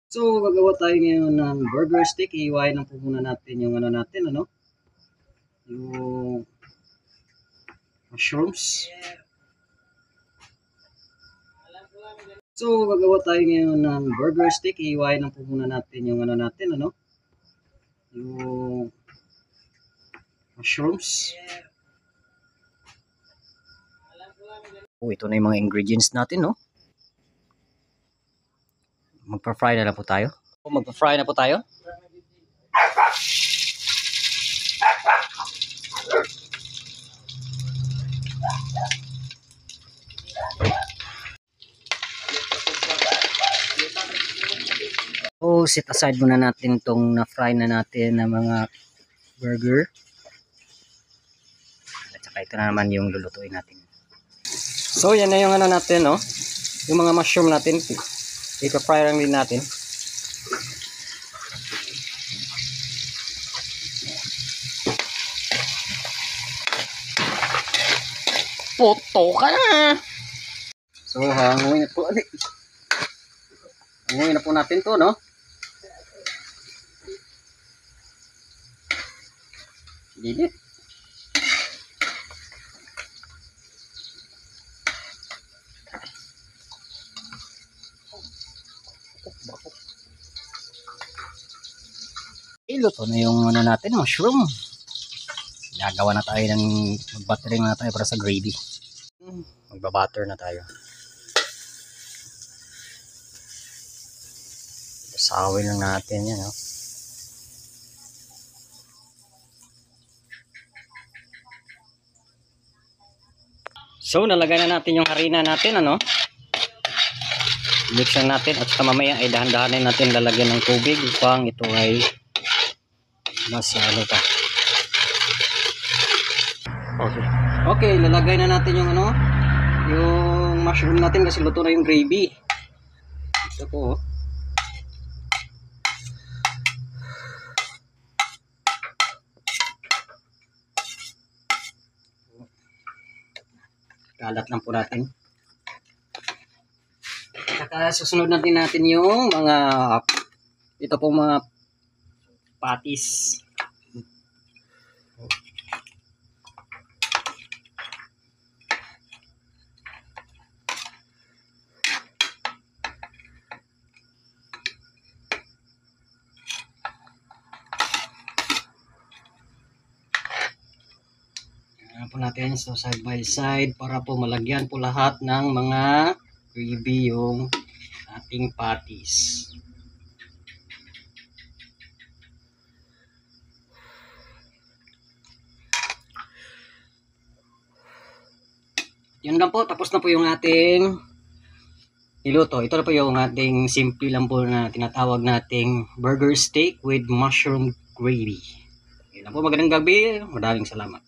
So, gagawa tayo ngayon ng burger steak. Iiwain lang po muna natin yung yung mushrooms. So, gagawa tayo ngayon ng burger steak. Iiwain lang po muna natin yung yung mushrooms. Ito na yung mga ingredients natin, no? Magpa-fry na lang po tayo. Magpa-fry na po tayo. So, set aside muna natin itong na-fry na natin na mga burger. At saka ito na naman yung lulutuin natin. So, yan na yung natin, no? Yung mga mushroom natin. Ipa-fry lang din natin. Puto ka na! So, hanguin na po. Hanguin na po natin to, no? Dilit. Iluto na yung natin, mushroom. Gagawa na tayo ng mag-buttering na tayo para sa gravy. Magba-butter na tayo. Sawin lang natin yan, no? So, nalagay na natin yung harina natin, ano? Mix lang natin at saka mamaya ay dahan-dahanin natin lalagyan ng tubig upang ito ay mas pa. Okay, lalagay na natin yung yung mushroom natin kasi luto na yung gravy. Ito po, oh. Kalat lang po natin. Saka susunod natin yung mga ito pong mga patties. Po natin so side by side para po malagyan po lahat ng mga gravy yung ating patties. Yun lang po, tapos na po yung ating niluto. Ito na po yung ating simple lang po na tinatawag nating burger steak with mushroom gravy. Yun lang po, magandang gabi, maraming salamat.